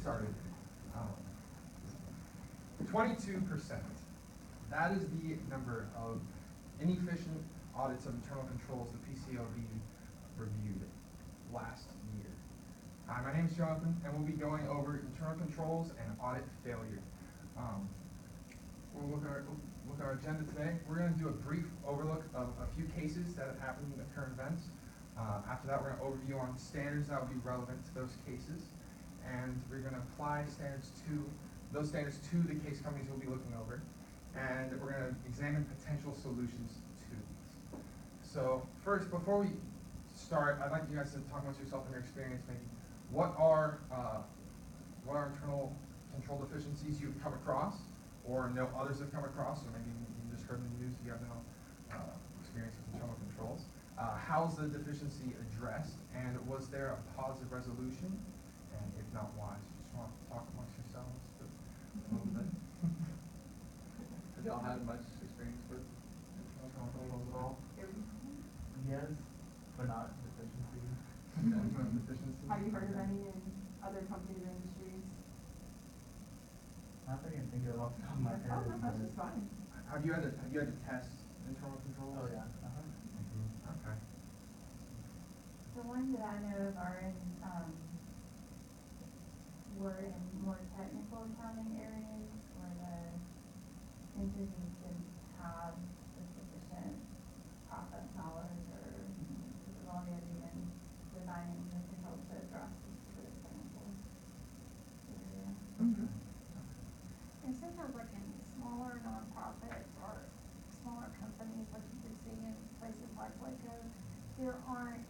started. 22%. That is the number of inefficient audits of internal controls the PCOB reviewed last year. Hi, my name is Jonathan, and we'll be going over internal controls and audit failure. We'll look at our agenda today. We're going to do a brief overlook of a few cases that have happened in the current events. After that, we're going to overview on standards that will be relevant to those cases, and we're going to apply those standards to the case companies we'll be looking over, and we're going to examine potential solutions to these. So first, before we start, I'd like you guys to talk amongst yourself and your experience. Maybe what are internal control deficiencies you've come across, or know others have come across, or maybe you just heard in the news you have no experience with internal controls. How's the deficiency addressed, and was there a positive resolution? And if not, why? So just want to talk amongst yourselves a little bit. Have y'all had much experience with Internal controls at all? Yes, but not deficiency. Deficiency? Have you heard of any in other companies or industries? Not that I can think of it off the top of my head. That's just fine. Have you had to test internal controls? Oh yeah. Okay. The ones that I know of are were in more technical accounting areas where the entities didn't have the sufficient process knowledge or capability in designing the controls to address the specific technical area. And sometimes like in smaller nonprofits or smaller companies, like you could see in places like Waco, there aren't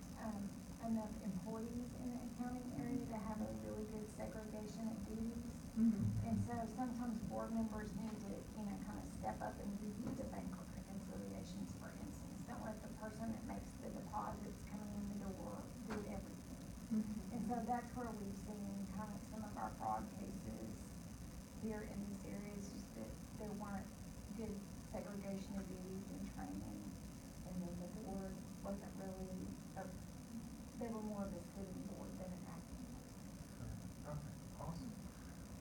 enough employees in the accounting area to have a really good segregation of duties. And so sometimes board members need to, kind of step up and review the bank reconciliations, for instance. Don't let the person that makes the deposits coming in the door do everything. And so that's where we've seen kind of some of our fraud cases here in these areas, just that there weren't good segregation of duties and training, and then the board wasn't really, they were more of a sitting board than an acting board. Okay, awesome.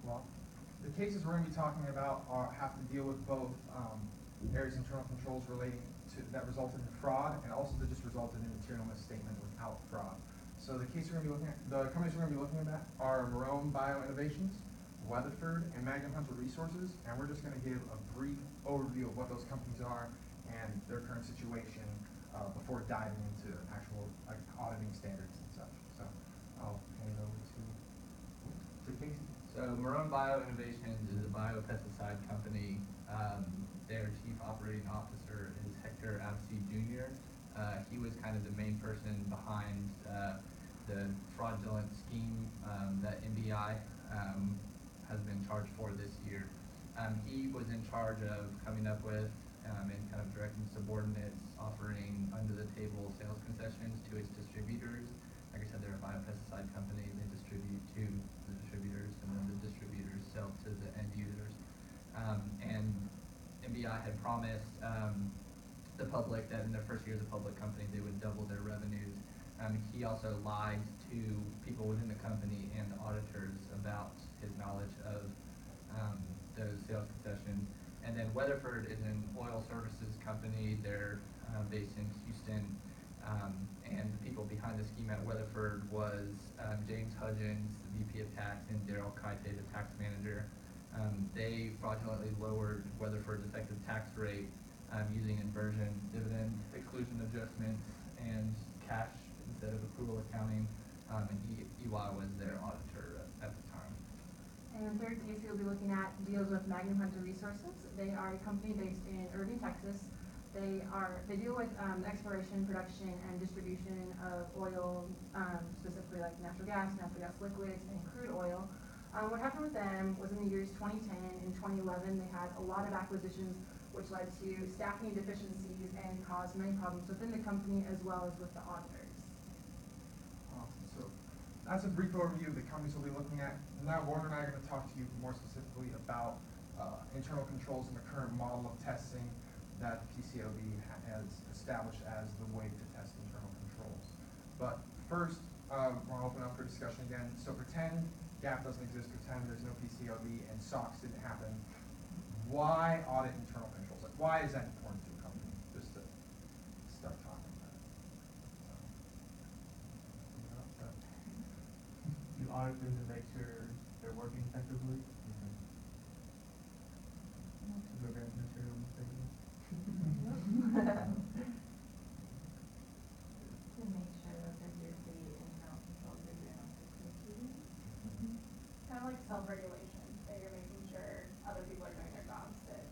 Well, the cases we're going to be talking about have to deal with both areas of internal controls relating to that resulted in fraud, and also that just resulted in material misstatement without fraud. So the case we're going to be looking at, the companies we're going to be looking at are Marone Bio Innovations, Weatherford, and Magnum Hunter Resources, and we're just going to give a brief overview of what those companies are and their current situation before diving into actual auditing standards and such. So I'll hand it over to Casey. So Marone Bio Innovations is a biopesticide company. Their chief operating officer is Hector Absi Jr. He was kind of the main person behind the fraudulent scheme that MBI has been charged for this year. He was in charge of coming up with and kind of directing subordinates offering under-the-table sales concessions to its distributors. Like I said, they're a biopesticide company. They distribute to the distributors, and then the distributors sell to the end users. And MBI had promised the public that in their first year as a public company, they would double their revenues. He also lied to people within the company and the auditors about his knowledge of those sales concessions. And then Weatherford is an oil services company. They're based in Houston. And the people behind the scheme at Weatherford was James Hudgens, the VP of Tax, and Daryl Kaite, the tax manager. They fraudulently lowered Weatherford's effective tax rate using inversion, dividend exclusion adjustments, and cash instead of accrual accounting. And EY was their auditor at the time. And the third case we'll be looking at deals with Magnum Hunter Resources. They are a company based in Irving, Texas. They deal with exploration, production, and distribution of oil, specifically like natural gas liquids, and crude oil. What happened with them was in the years 2010 and 2011, they had a lot of acquisitions, which led to staffing deficiencies and caused many problems within the company as well as with the auditors. Awesome. So that's a brief overview of the companies we'll be looking at. Now Warner and I are going to talk to you more specifically about internal controls and the current model of testing that PCOB has established as the way to test internal controls. But first, we'll open up for discussion again. So pretend GAAP doesn't exist, pretend there's no PCAOB, and SOX didn't happen, why audit internal controls? Like, why is that important to a company? Just to start talking about it. You audit them to make sure they're working effectively, to prevent material mistakes. To make sure that the internal controls are doing what they're supposed to do. Kind of like self-regulation, that you're making sure other people are doing their jobs, that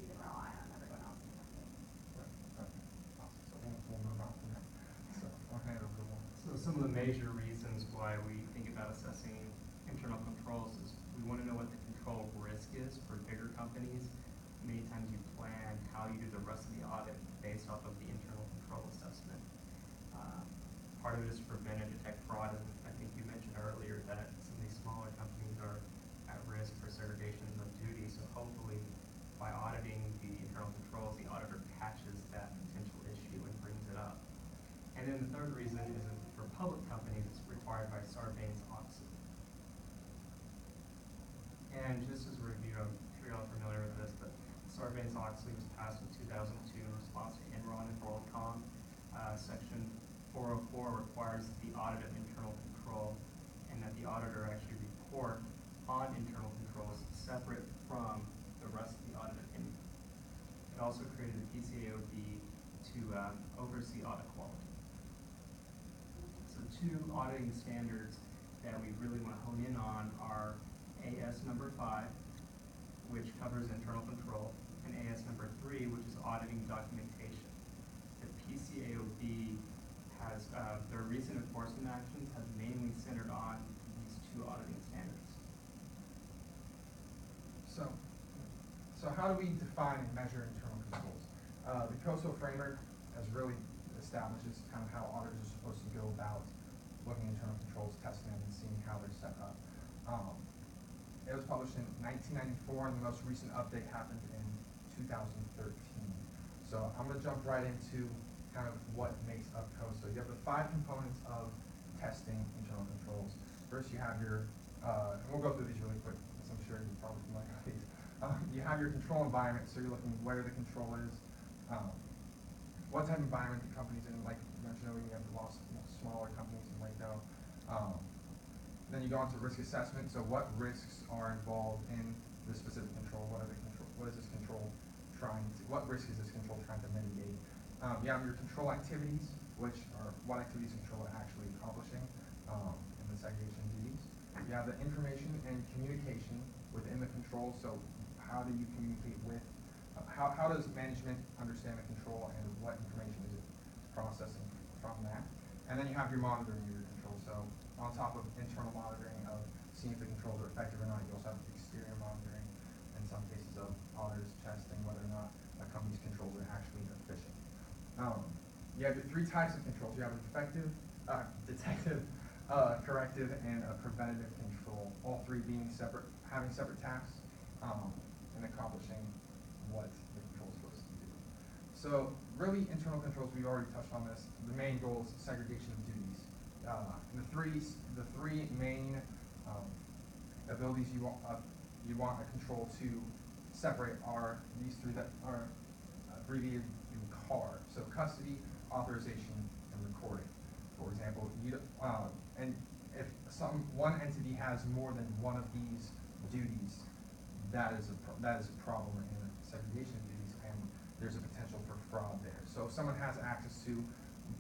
you can rely on everyone else in the company. Right, okay, awesome, so we'll move on from that. So, I'll hand it over to Warren. So some of the major reasons why we think about assessing internal controls is we want to know what the control risk is for bigger companies. Many times you plan how you do the rest of the audit based off of the internal control assessment. Part of it is to prevent and detect fraud, and I think you mentioned earlier that some of these smaller companies are at risk for segregation of duties. So hopefully by auditing the internal controls, the auditor catches that potential issue and brings it up. And then the third reason is that for public companies, it's required by Sarbanes-Oxley. And just as a review, I'm sure you're all familiar with this, but Sarbanes-Oxley was passed in 2002 in response to Enron and WorldCom. Section 404 requires the audit of internal control, and that the auditor actually report on internal controls separate from the rest of the audit opinion. It also created the PCAOB to oversee audit quality. So two auditing standards that we really want to hone in on are AS number 5, which covers internal control, and AS number 3, which is auditing documentation. The PCAOB has, their recent enforcement actions have mainly centered on these two auditing standards. So how do we define and measure internal controls? The COSO framework has really establishes kind of how auditors are supposed to go about looking at internal controls, testing them, and seeing how they're set up. It was published in 1994, and the most recent update happened in 2013. So I'm going to jump right into kind of what makes up COSO. You have the 5 components of testing internal controls. First, you have your, and we'll go through these really quick, because I'm sure you're probably familiar with these. You have your control environment, so you're looking where the control is, what type of environment the company's in. Like you mentioned earlier, you have the smaller companies in Waco. Then you go on to risk assessment. So what risks are involved in this specific control? What is this control trying to? What risk is this control trying to mitigate? You have your control activities, which are what activities control are actually accomplishing in the segregation duties. You have the information and communication within the control. So how do you communicate with? How does management understand the control, and what information is it processing from that? And then you have your monitoring of your control. So on top of internal monitoring of seeing if the controls are effective or not, you also have exterior monitoring in some cases of auditors testing whether or not a company's controls are actually efficient. You have your 3 types of controls. You have effective, detective, corrective, and a preventative control. All 3 being separate, having separate tasks, and accomplishing what the control is supposed to do. So really, internal controls, we've already touched on this. The main goal is segregation of duties. The three main abilities you want a control to separate are these 3 that are abbreviated in CAR. So custody, authorization, and recording. For example, and if one entity has more than one of these duties, that is a problem in segregation of duties, and there's a potential for fraud there. So if someone has access to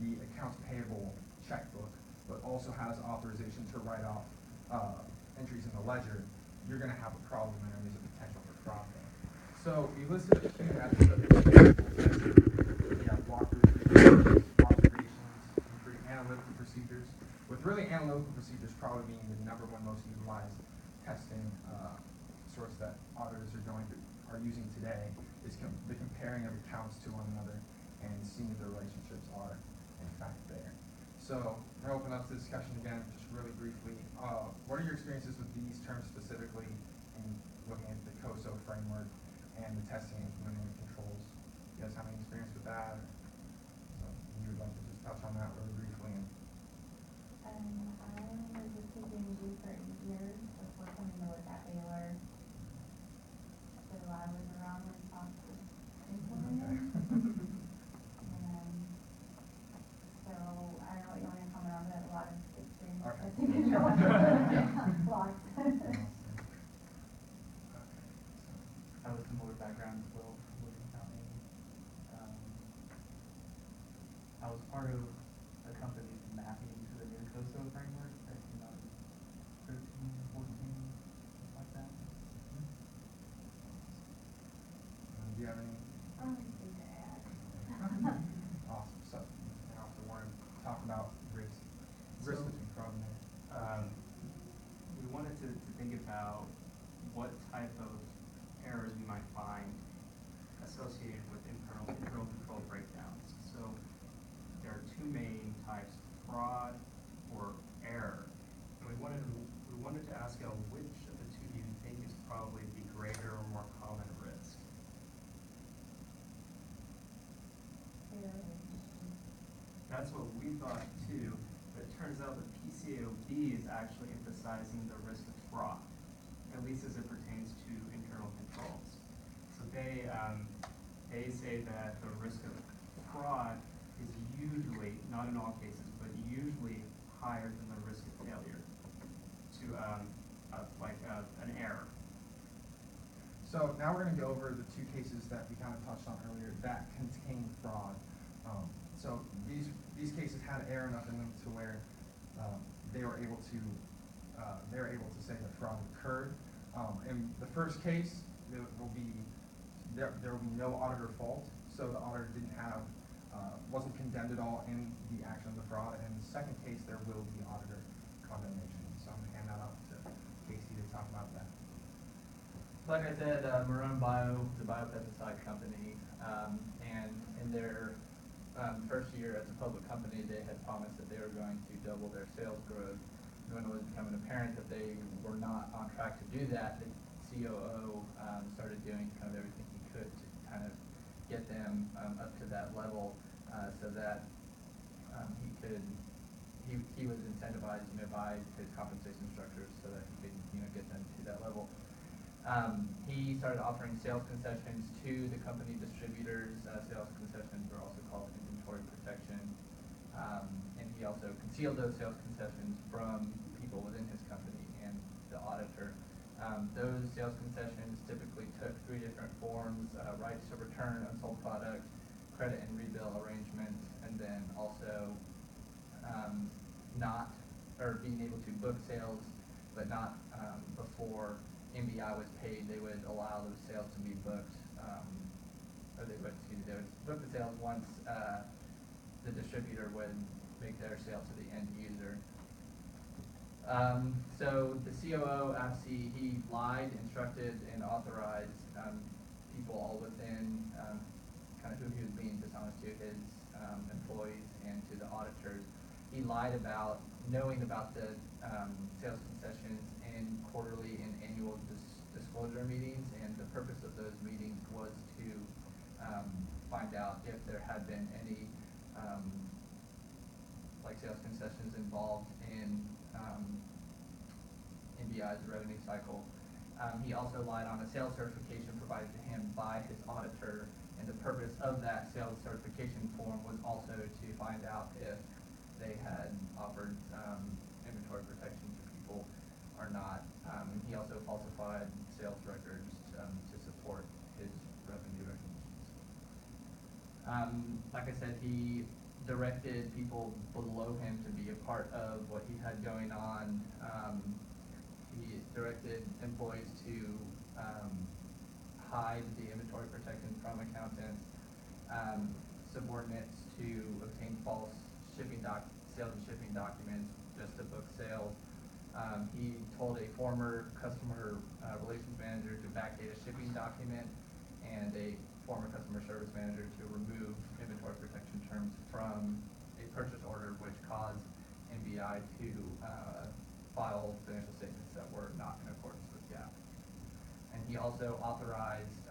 the accounts payable checkbook, but also has authorization to write off entries in the ledger, you're going to have a problem there, and there's a potential for fraud there. So we listed a few methods of testing. We have walkthroughs, observations, analytical procedures, with really analytical procedures probably being the #1 most utilized testing source that auditors are using today, is the comparing of accounts to one another and seeing if the relationships are in fact there. So I'm going to open up the discussion again, just really briefly. What are your experiences with these terms specifically in looking at the COSO framework and the testing and implementing the controls? You guys have any experience with that? So you would like to just touch on that really briefly? I was a KPMG for 8 years, so was part of the company's mapping to the new COSO framework that came out in 13, 14, something like that. Do you have any? Anything to add? Awesome. So now if we want to talk about risk So- between fraud and error. We wanted to think about what type of errors we might find associated with internal control breakdowns. So there are two main types, fraud or error. And we wanted to ask which of the two do you think is probably the greater or more common risk? That's what we thought too, but it turns out that PCAOB is actually emphasizing the risk of fraud, at least as it pertains to internal controls. So they say that the risk of fraud is usually, not in all cases, but usually higher than the risk of failure to an error. So now we're going to go over the two cases that we kind of touched on earlier that contain fraud. So these cases had error enough in them to where they were able to say that fraud occurred. In the first case, there will be no auditor fault, so the auditor wasn't condemned at all in the action of the fraud. And in the second case, there will be auditor condemnation. So I'm going to hand that off to Casey to talk about that. Like I said, Marone Bio is a biopesticide company, and in their first year as a public company, they had promised that they were going to double their sales growth. When it was becoming apparent that they were not on track to do that, the COO started doing kind of everything he could to kind of get them up to that level, so that he was incentivized, by his compensation structures, so that he could, get them to that level. He started offering sales concessions to the company distributors. Sales concessions are also called inventory protection. And he also concealed those sales concessions from people within his company and the auditor. Those sales concessions typically took three different forms: rights to return unsold product, credit and rebill arrangements, and then also being able to book sales, but not before MBI was paid. They would allow those sales to be booked, they would book the sales once the distributor would make their sale to the end user. So the COO, AFC, he lied, instructed, and authorized people all within kind of who he was being dishonest to, his employees and to the auditors. He lied about knowing about the sales concessions in quarterly and annual disclosure meetings, and the purpose of those meetings was to find out if there had been any sales concessions involved in NBI's revenue cycle. He also lied on a sales certification provided to him by his auditor, and the purpose of that sales certification form was also to find out if they had offered inventory protection to people or not. He also falsified sales records to support his revenue recognitions. Like I said, he directed people below him to be a part of what he had going on. He directed employees to hide the inventory protection from accountants, subordinates to obtain false sales and shipping documents just to book sales. He told a former customer relations manager to backdate a shipping document, and a former customer service manager to remove inventory protection terms from a purchase order, which caused NBI to file financial statements that were not in accordance with GAAP. And he also authorized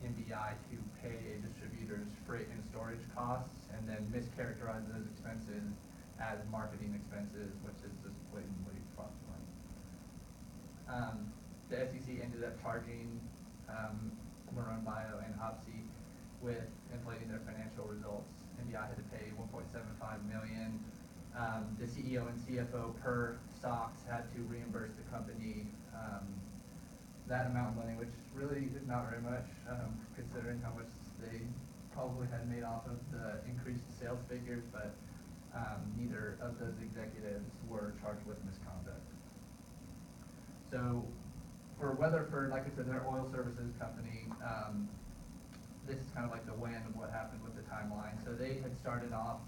NBI to pay a distributor's freight and storage costs, and then mischaracterize those expenses as marketing expenses, which is just blatantly fraudulent. The SEC ended up charging Marone Bio and OPSI with inflating their financial results. NBI had to pay $1.75 million. The CEO and CFO per SOX had to reimburse the company that amount of money, which really is not very much, considering how much they probably had made off of the increased sales figures, but neither of those executives were charged with misconduct. So for Weatherford, like I said, they're oil services company. This is kind of like the when of what happened with the timeline. So they had started off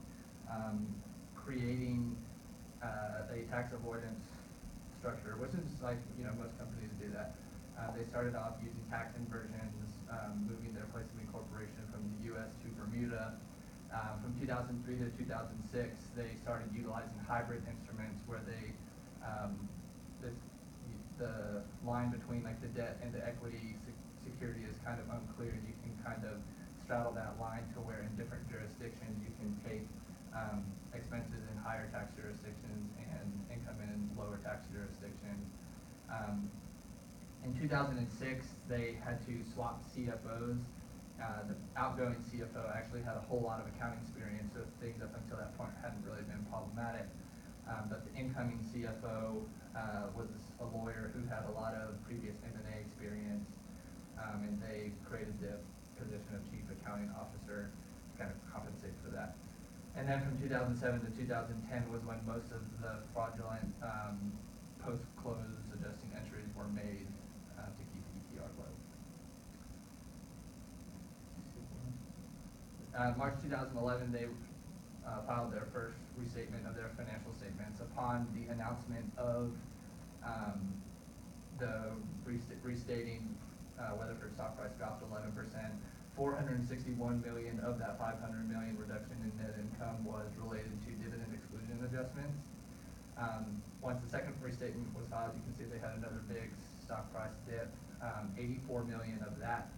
creating a tax avoidance structure, which is like, most companies do that. They started off using tax inversions, moving their place of incorporation from the U.S. to Bermuda. From 2003 to 2006, they started utilizing hybrid instruments where they, the line between like the debt and the equity security is kind of unclear. You can kind of straddle that line to where in different jurisdictions you can take expenses in higher tax jurisdictions and income in lower tax jurisdictions. In 2006, they had to swap CFOs. The outgoing CFO actually had a whole lot of accounting experience, so things up until that point hadn't really been problematic. But the incoming CFO was a lawyer who had a lot of previous M&A experience, and they created the position of Chief Accounting Officer to kind of compensate for that. And then from 2007 to 2010 was when most of the fraudulent post-close adjusting entries were made to keep ETR low. March 2011, they filed their first restatement of their financial statements upon the announcement of the restating. Weatherford stock price dropped 11%. 461 million of that 500 million reduction in net income was related to dividend exclusion adjustments. Once the second restatement was filed, you can see they had another big stock price dip. 84 million of that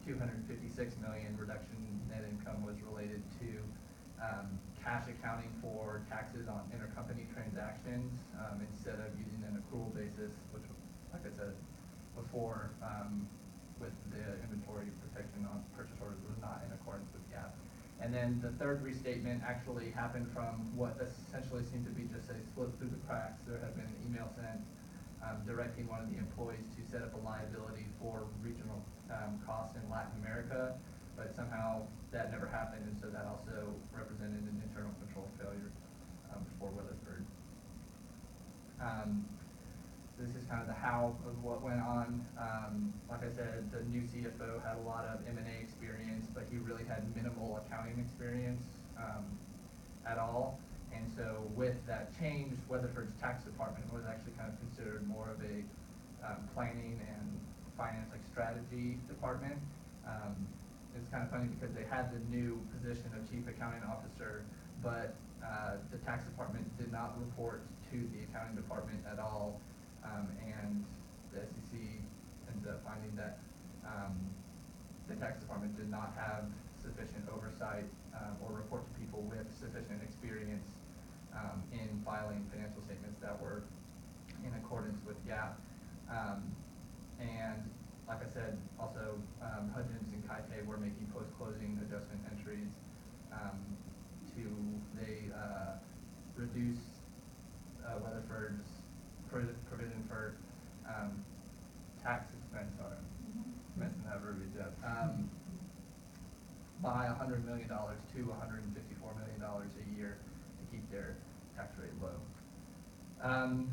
256 million reduction in net income was related to cash accounting for taxes on intercompany transactions instead of using an accrual basis, which, like I said before, with the inventory protection on purchase orders was not in accordance with GAAP. And then the third restatement actually happened from what essentially seemed to be just a slip through the cracks. There had been an email sent directing one of the employees to set up a liability for regional costs in Latin America, but somehow that never happened, and so that also represented an internal control failure for Weatherford. This is kind of the how of what went on. Like I said, the new CFO had a lot of M&A experience, but he really had minimal accounting experience at all. And so with that change, Weatherford's tax department was actually kind of considered more of a planning and finance strategy department. It's kind of funny because they had the new position of Chief Accounting Officer, but the tax department did not report to the accounting department at all. And the SEC ended up finding that the tax department did not have sufficient oversight or report to people with sufficient experience in filing financial statements that were in accordance with GAAP. And like I said, also Hudgens and Kaite were making post-closing adjustment entries they reduced Weatherford's provision for tax expense, mentioned that verbiage yet, by $100 million to $154 million a year to keep their tax rate low.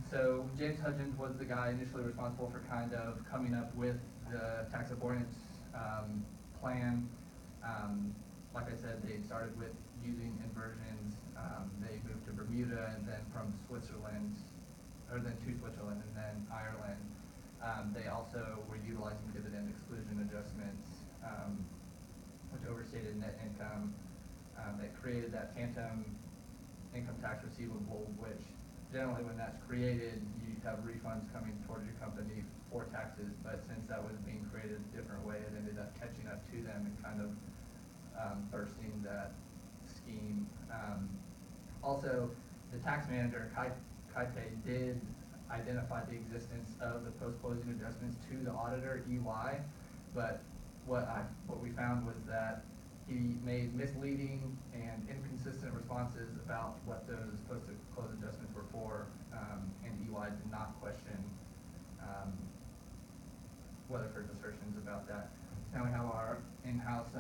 So James Hudgens was the guy initially responsible for kind of coming up with the tax avoidance plan. Like I said, they started with using inversions. They moved to Bermuda, and then from Switzerland, or then to Switzerland and then Ireland. They also were utilizing dividend exclusion adjustments, which overstated net income. They created that phantom income tax receivable, which generally when that's created, you have refunds coming towards your company for taxes, but since that was being created a different way, it ended up catching up to them and kind of bursting that scheme. Also, the tax manager, Kaite, did identify the existence of the post-closing adjustments to the auditor, EY, but what we found was that he made misleading and inconsistent responses about what those post-close adjustments were for, and EY did not question Weatherford's assertions about that. Now we have our in-house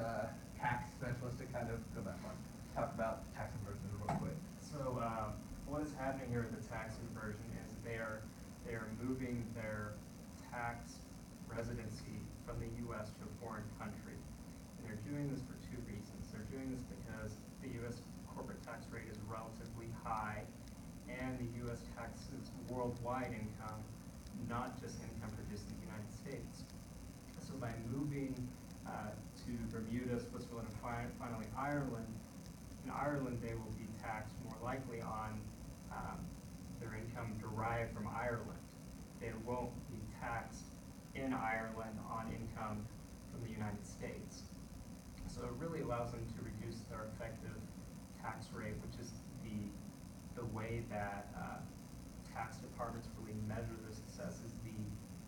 tax specialist to kind of go back on, talk about tax conversions real quick. So, what is happening here with the tax conversion is they are moving their tax residency from the US to a foreign country. And they're doing this for two reasons. They're doing this because the US corporate tax rate is relatively high, and the US taxes worldwide income, not just income produced in the United States. So by moving to Bermuda, Switzerland, and finally Ireland, in Ireland they will be taxed more likely on their income derived from Ireland. They won't be taxed in Ireland on income from the United States. So it really allows them to reduce their effective tax rate, which is the way that tax departments really measure their success, is the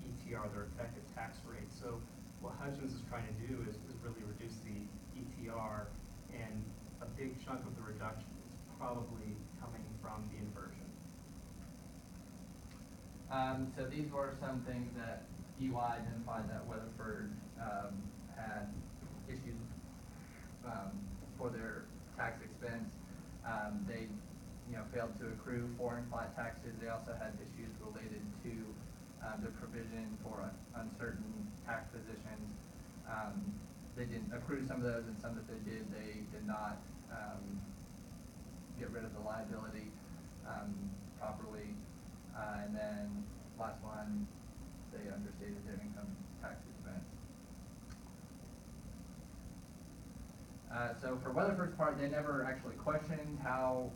ETR, their effective tax rate. So what Hudgens is trying to do is really reduce the ETR, and a big chunk of the reduction is probably coming from the inversion. So these were some things that EY identified that Weatherford had issues for their tax expense. They, failed to accrue foreign flat taxes. They also had issues related to the provision for uncertain tax positions. They didn't accrue some of those, and some that they did not get rid of the liability properly. And then last one, they understated their income tax expense. So for Weatherford's part, they never actually questioned how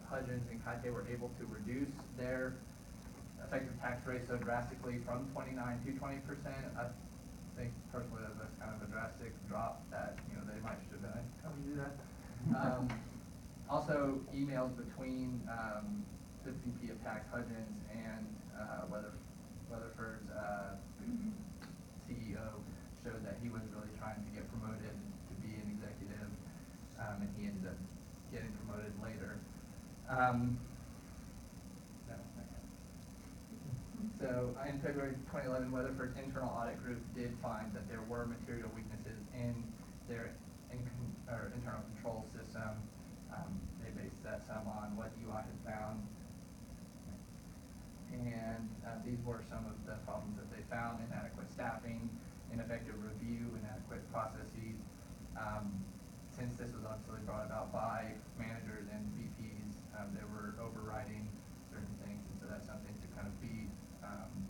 Hudgens and Kaite were able to reduce their effective tax rate so drastically from 29 to 20%. I think personally that's kind of a drastic drop that they might should have been able to do that. Also, emails between the VP of Tax Hudgens and Weatherford's CEO showed that he was really trying to get promoted to be an executive, and he ended up getting promoted later. So in February 2011, Weatherford's internal audit group did find that there were material weaknesses in their internal control system. They based that some on what UI had found. And these were some of the problems that they found: inadequate staffing, ineffective review, inadequate processes. Since this was obviously brought about by managers and VPs, they were overriding certain things, and so that's something to kind of be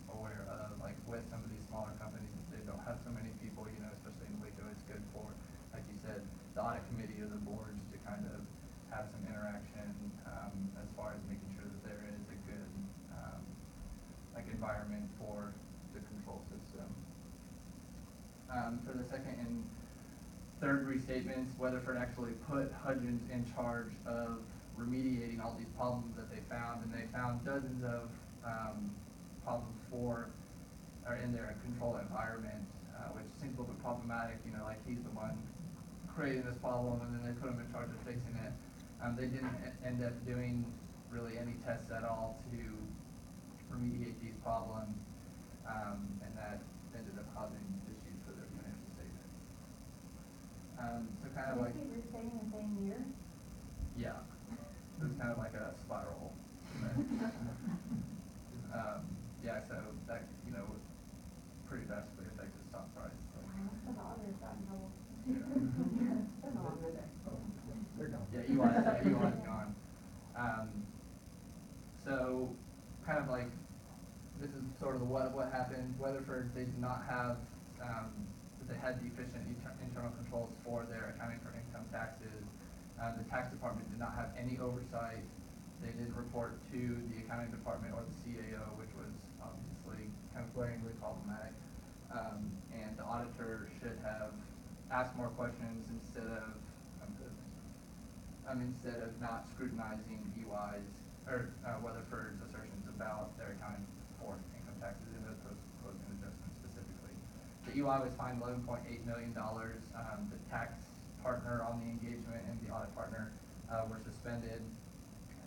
aware of. Like with some of these smaller companies, they don't have so many people, especially in Waco. It's good for, like you said, the audit committee or the boards to kind of have some interaction as far as making sure that there is a good environment for the control system. For the second and third restatements, Weatherford actually put Hudgens in charge of remediating all these problems that they found, and they found dozens of problems in their control environment, which seems a little bit problematic. Like he's the one creating this problem, and then they put him in charge of fixing it. They didn't end up doing really any tests at all to remediate these problems, and that ended up causing issues for their financial statements. So kind of like, Did they stay in the same year? yeah, it was kind of like a spiral. Yeah, so that pretty drastically affected stock price. So. The auditors got in trouble. Yeah. That's a long day. They're gone. Yeah, EY's gone. So, kind of like, this is sort of what happened. Weatherford, they did not have, they had deficient internal controls for their accounting for income taxes. The tax department did not have any oversight. They didn't report to the accounting department or the CAO, which was obviously kind of glaringly problematic. And the auditor should have asked more questions instead of not scrutinizing EY's or Weatherford's assertions about their accounting for income taxes and the proposed adjustment specifically. The EY was fined $11.8 million. The tax partner on the engagement and the audit partner were suspended,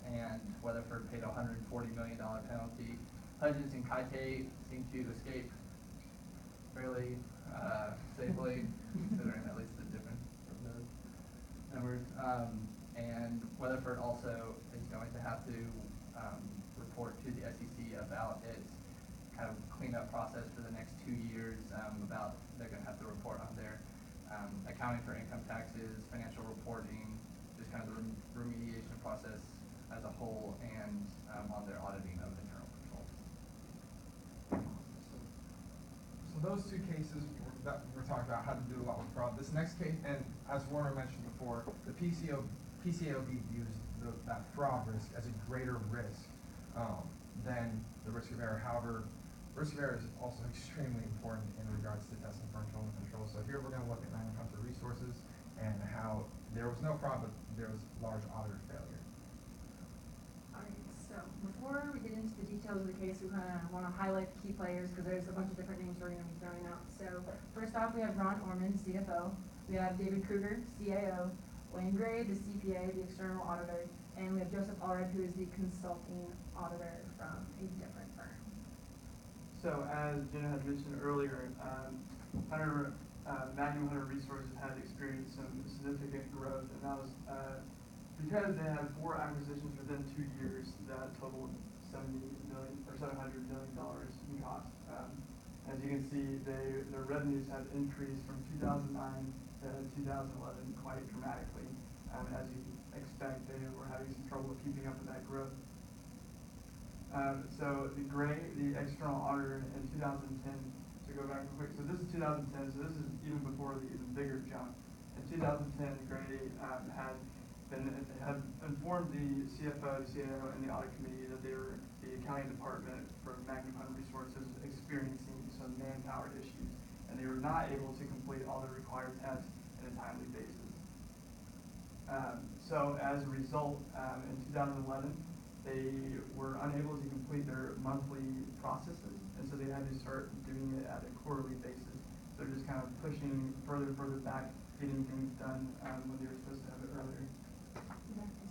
and Weatherford paid a $140 million penalty. Hudgens and Kaite seemed to escape fairly safely, considering at least the difference from accounting for income taxes, financial reporting, just kind of the remediation process as a whole, and on their auditing of internal controls. So those two cases that we're talking about had to do a lot with fraud. This next case, and as Warner mentioned before, the PCAOB views that fraud risk as a greater risk than the risk of error. However, risk of error is also extremely important in regards to testing for internal control. So here we're going to look at Magnum Hunter Resources and how there was no fraud, but there was large auditor failure. Alright, so before we get into the details of the case, we kind of want to highlight the key players because there's a bunch of different names we're going to be throwing out. So first off, we have Ron Orman, CFO. We have David Kruger, CAO. Wayne Gray, the CPA, the external auditor. And we have Joseph Allred, who is the consulting auditor from a different firm. So as Jenna had mentioned earlier, Magnum Hunter Resources had experienced some significant growth, and that was because they had 4 acquisitions within 2 years that totaled $700 million in cost. As you can see, their revenues have increased from 2009 to 2011 quite dramatically. As you expect, they were having some trouble keeping up with that growth. So the external auditor in 2010, to go back real quick, so this is 2010, so this is even before the even bigger jump. In 2010, Gray had informed the CFO, the CAO, and the audit committee that the accounting department for Magnum Hunter Resources was experiencing some manpower issues, and they were not able to complete all the required tests in a timely basis. So as a result, in 2011, they were unable to complete their monthly processes, and so they had to start doing it at a quarterly basis. So they're just kind of pushing further and further back, getting things done when they were supposed to have it earlier.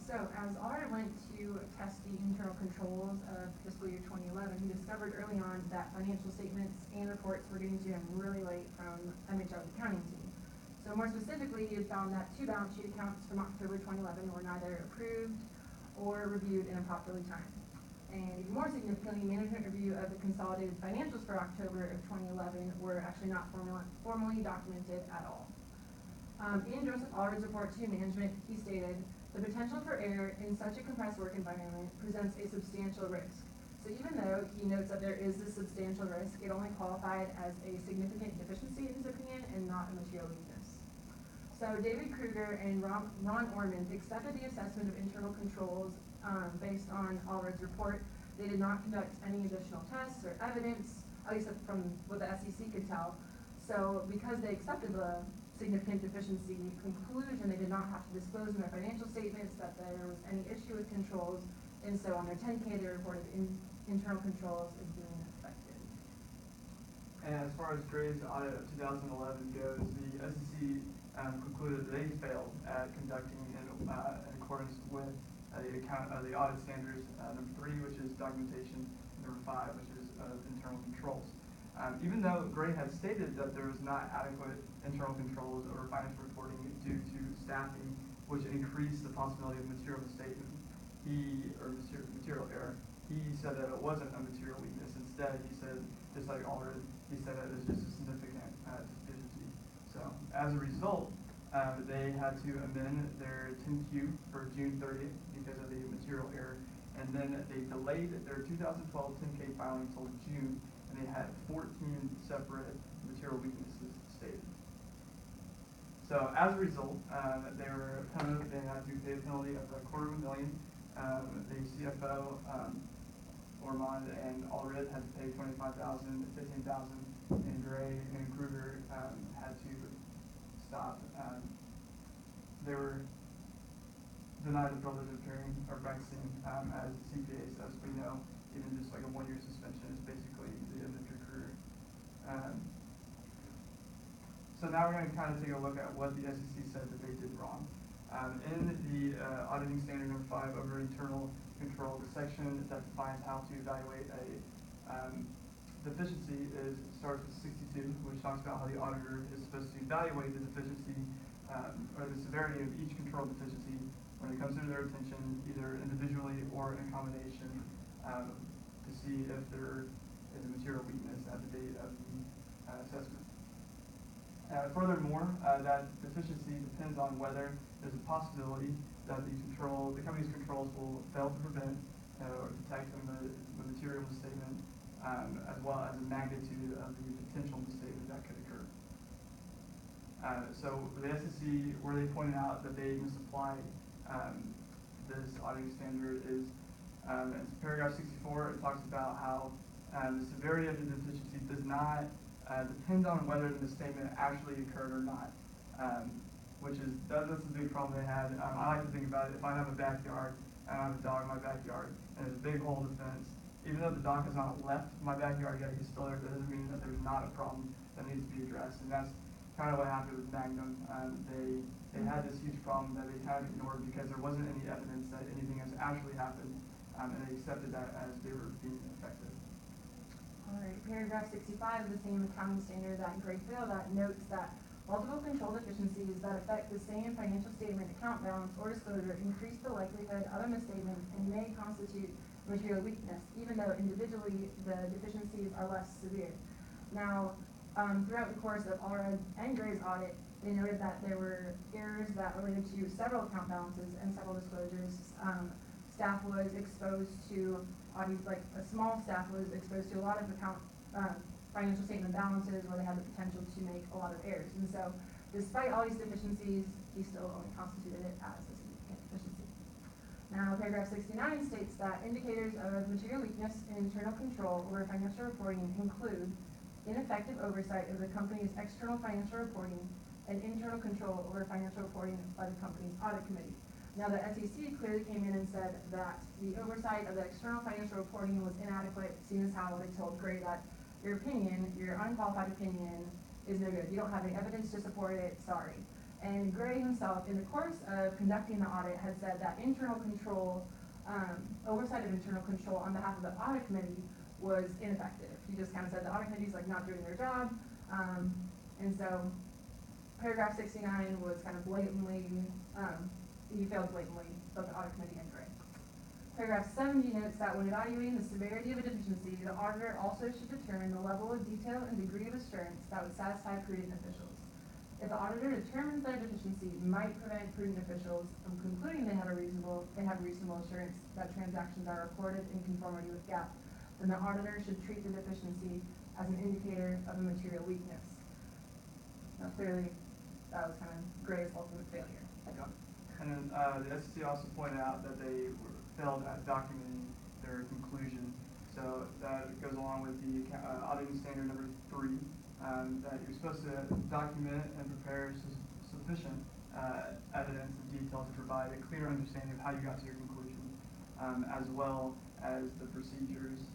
So as Allred went to test the internal controls of fiscal year 2011, he discovered early on that financial statements and reports were getting to him really late from MHR's accounting team. So more specifically, he had found that 2 balance sheet accounts from October 2011 were neither approved or reviewed in a properly timed. And even more significantly, management review of the consolidated financials for October of 2011 were actually not formally documented at all. In Joseph Allred's report to management, he stated, "The potential for error in such a compressed work environment presents a substantial risk." So even though he notes that there is this substantial risk, it only qualified as a significant deficiency in his opinion and not a material weakness. So David Kruger and Ron Orman accepted the assessment of internal controls based on Allred's report. They did not conduct any additional tests or evidence, at least from what the SEC could tell. So because they accepted the significant deficiency conclusion, they did not have to disclose in their financial statements that there was any issue with controls, and so on their 10K they reported internal controls as being affected. And as far as Gray's audit of 2011 goes, the SEC concluded that they failed at conducting in accordance with the audit standards, number 3, which is documentation, number 5, which is internal controls. Even though Gray had stated that there was not adequate internal controls or financial reporting due to staffing, which increased the possibility of material misstatement, material error, he said that it wasn't a material weakness. Instead, he said, just like Allred, he said that it was just a significant deficiency. So as a result, they had to amend their 10Q for June 30th because of the material error, and then they delayed their 2012 10K filing until June, and they had 14 separate material weaknesses stated. So as a result, they had to pay a penalty of $250,000. The CFO, Ormond and Allred had to pay $25,000, $15,000, and Gray and Kruger had to stop. They were denied the privilege of appearing or practicing as CPAs. As we know, even just like a 1-year suspension is basically the end of your career. So now we're going to kind of take a look at what the SEC said that they did wrong. In the auditing standard number 5 over internal control, the section that defines how to evaluate a deficiency starts with 62, which talks about how the auditor is supposed to evaluate the deficiency or the severity of each control deficiency when it comes to their attention, either individually or in combination, to see if there is a material weakness at the date of the assessment. Furthermore, that deficiency depends on whether there's a possibility that the company's controls will fail to prevent or detect the material misstatement, as well as the magnitude of the potential misstatement that could occur. So the SEC, where they pointed out that they misapplied this auditing standard is, it's paragraph 64, it talks about how the severity of the deficiency does not depend on whether the misstatement actually occurred or not, that's a big problem they had. I like to think about it, if I have a backyard, and I have a dog in my backyard, and there's a big hole in the fence, even though the dog has not left my backyard yet, he's still there, that doesn't mean that there's not a problem that needs to be addressed, and that's kind of what happened with Magnum. They had this huge problem that they kind of ignored because there wasn't any evidence that anything has actually happened, and they accepted that as they were being effective. All right, paragraph 65 of the same accounting standard that Gray failed at notes that multiple control deficiencies that affect the same financial statement, account balance, or disclosure increase the likelihood of a misstatement and may constitute material weakness, even though individually the deficiencies are less severe. Now, throughout the course of Allred and Gray's audit, they noted that there were errors that related to several account balances and several disclosures. Staff was exposed to, like a small staff was exposed to a lot of financial statement balances where they had the potential to make a lot of errors. And so, despite all these deficiencies, he still only constituted it as a significant deficiency. Now, paragraph 69 states that indicators of material weakness in internal control over financial reporting include ineffective oversight of the company's external financial reporting and internal control over financial reporting by the company's audit committee. Now, the SEC clearly came in and said that the oversight of the external financial reporting was inadequate, seeing as how they told Gray that your opinion, your unqualified opinion, is no good. You don't have any evidence to support it, sorry. And Gray himself, in the course of conducting the audit, had said that internal control, oversight of internal control on behalf of the audit committee was ineffective. He just kind of said the audit committee's like not doing their job, and so paragraph 69 was kind of blatantly, he failed blatantly, both the audit committee and Gray. Paragraph 70 notes that when evaluating the severity of a deficiency, the auditor also should determine the level of detail and degree of assurance that would satisfy prudent officials. If the auditor determines that a deficiency might prevent prudent officials from concluding they have reasonable assurance that transactions are reported in conformity with GAAP, then the auditor should treat the deficiency as an indicator of a material weakness. Now, clearly, that was kind of Gray's ultimate failure. And then the SEC also pointed out that they failed at documenting their conclusion. So that goes along with the auditing standard number 3, that you're supposed to document and prepare sufficient evidence and detail to provide a clear understanding of how you got to your conclusion, as well as the procedures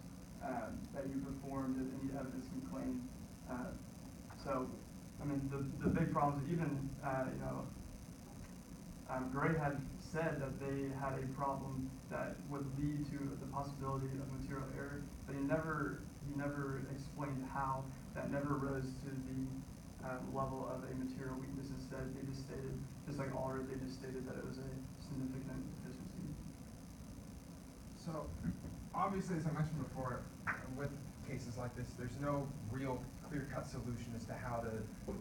that you performed and any evidence you claim. So, I mean, the big problems, even, Gray had said that they had a problem that would lead to the possibility of material error, but he never explained how that never rose to the level of a material weakness. Instead, they just stated, just like Allred, they just stated that it was a significant deficiency. So, obviously, as I mentioned before, with cases like this, there's no real clear-cut solution as to how to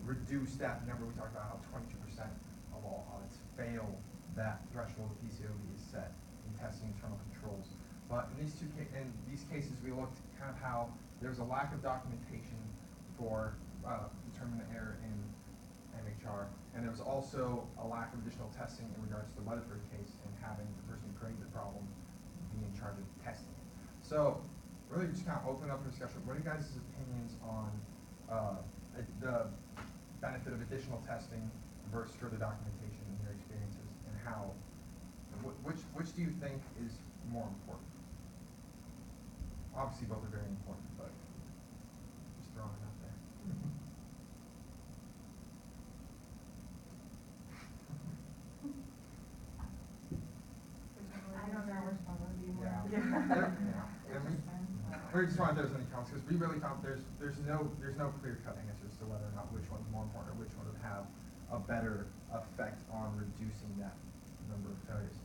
reduce that number. We talked about how 22% of all audits fail that threshold of PCOB is set in testing internal controls. But in these cases, we looked kind of how there's a lack of documentation for determining the error in MHR, and there was also a lack of additional testing in regards to the Weatherford case and having the person who created the problem be in charge of testing it. So, really just kind of open up for discussion. What are you guys' opinions on the benefit of additional testing versus further documentation in your experiences, and how, which do you think is more important? Obviously both are very important, but just throwing it out there. I don't know which one would be more. Yeah. We just want to know if there's any comments, because we really there's no clear-cut answers to whether or not which one's more important or which one would have a better effect on reducing that number of failures.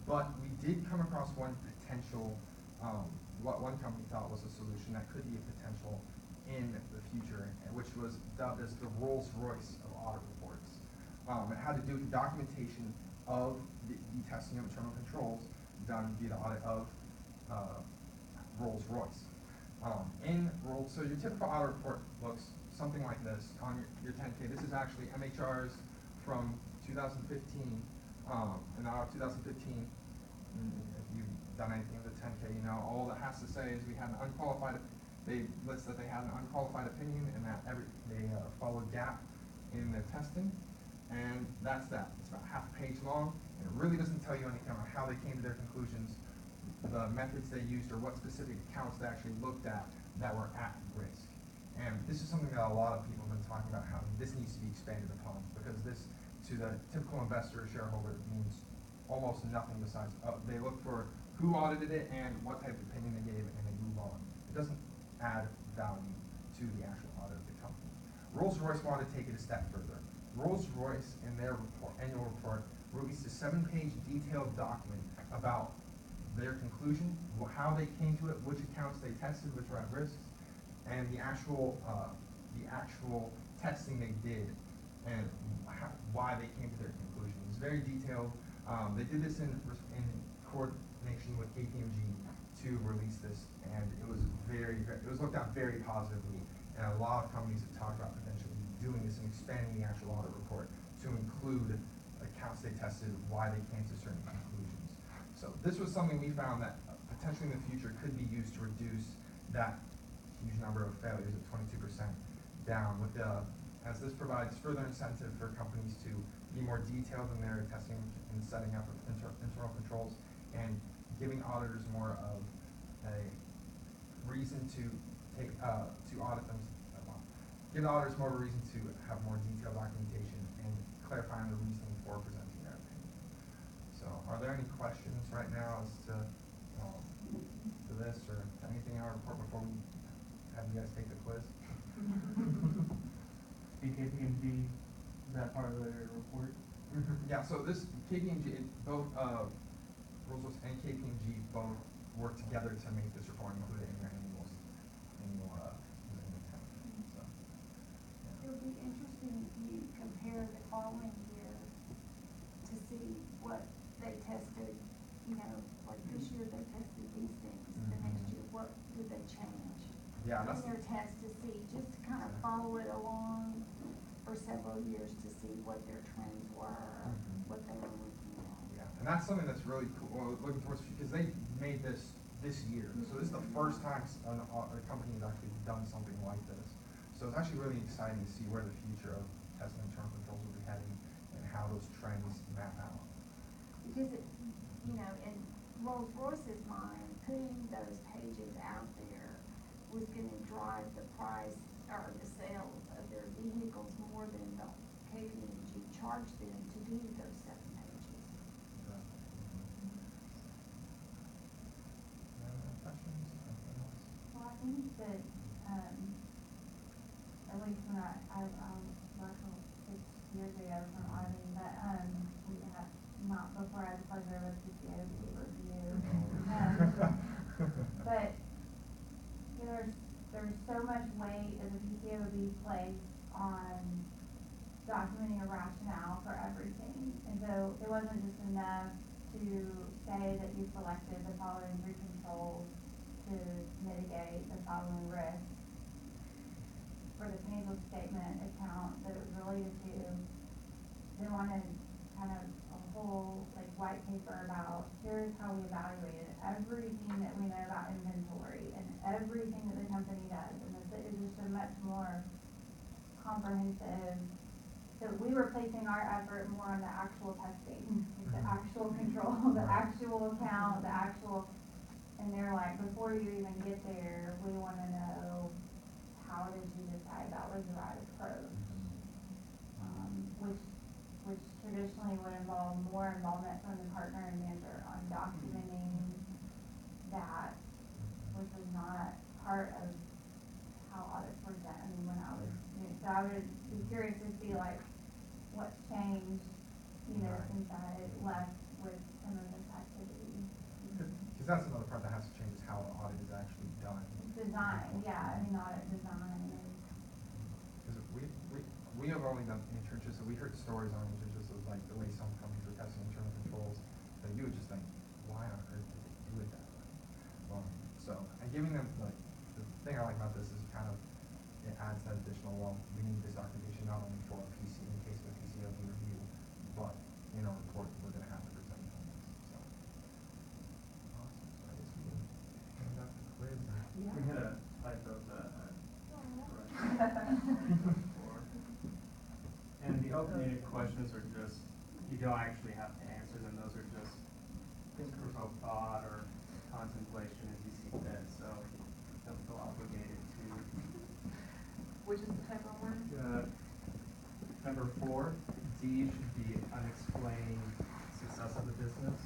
But we did come across one potential, what one company thought was a solution that could be a potential in the future, which was dubbed as the Rolls Royce of audit reports. It had to do with the documentation of the testing of internal controls done via the audit of Rolls Royce. So your typical audit report looks something like this on your 10K. This is actually MHR's from 2015, and out of 2015, if you've done anything with the 10K, you know, all that has to say is we had an unqualified, they list that they had an unqualified opinion and that they followed GAP in their testing, and that's that. It's about half a page long, and it really doesn't tell you anything on how they came to their conclusions, the methods they used, or what specific accounts they actually looked at that were at risk. And this is something that a lot of people have been talking about, how this needs to be expanded upon, because this, to the typical investor or shareholder, means almost nothing besides, they look for who audited it and what type of opinion they gave, and they move on. It doesn't add value to the actual audit of the company. Rolls-Royce wanted to take it a step further. Rolls-Royce, in their annual report, released a 7-page detailed document about their conclusion, how they came to it, which accounts they tested, which were at risk, and the actual testing they did, and why they came to their conclusion. It's very detailed. They did this in coordination with KPMG to release this, and it was looked at very positively. And a lot of companies have talked about potentially doing this and expanding the actual audit report to include accounts they tested, why they came to certain conclusions. So this was something we found that potentially in the future could be used to reduce that huge number of failures of 22% down with as this provides further incentive for companies to be more detailed in their testing and setting up of internal controls, and giving auditors more of a reason to audit them, give auditors more of a reason to have more detailed documentation and clarifying the reasoning for presenting their opinion. So are there any questions right now as to this or anything in our report before we have you guys take the quiz? KPMG, is that part of their report? Yeah, so this KPMG, both Rolls-Royce and KPMG both work together to make this report included in their annual so, yeah. It would be interesting if you compare the following year to see what they tested, you know, like this year they tested these things, the next year, what did they change? Yeah, In their test to see, just to kind of follow it along for several years to see what their trends were, what they were looking at. Yeah, and that's something that's really cool, looking towards, because they made this year. So this is the first time a company has actually done something like this. So it's actually really exciting to see where the future of testing internal controls will be heading and how those trends map out. Because it, you know, in Rolls-Royce's mind, putting those pages out there was gonna drive the price or the sales of their vehicles more than the KPMG charged them to do those 7 pages. Questions? Anything else? Well, I think that, at least when I worked 6 years ago from auditing, but, we had, not before I had the pleasure of a PCAOB review. But, you know, there's so much weight as a PCAOB placed on documenting a rationale for everything. And so it wasn't just enough to say that you selected the following 3 controls to mitigate the following risks. For the financial statement account that it was related to, they wanted kind of a whole like white paper about here's how we evaluated everything that we know about inventory and everything that the company does, and this is just a much more comprehensive. So we were placing our effort more on the actual testing, like the actual control, the actual account, the actual, and they're like, before you even get there, we want to know how did you decide that was the right approach, which traditionally would involve more involvement from the partner and manager on documenting that, which was not part of how audits were done. I mean, when I was doing, so I would be curious to see like what's changed, you know, since I left with some of this activity. Because that's another part that has to change, is how the audit is actually done. Design, yeah, I mean audit design. have only done internships, so we heard stories on internships of like the way some companies were testing internal controls, that you would just think, why on earth did they do it that way? So, and giving them, like, the thing I like about this is kind of, it adds that additional, well, we need this documentation not only for a PC, in case of a PCOB review, but in our report, we're gonna have to present on this, so. Awesome, so I guess we can hand out the quiz. We had a typo that, and the open-ended questions are just, you don't actually have to answer them, those are just think provoke thought or contemplation as you see fit, so don't feel obligated to. Which is the type of one? Number 4, D should be unexplained success of the business.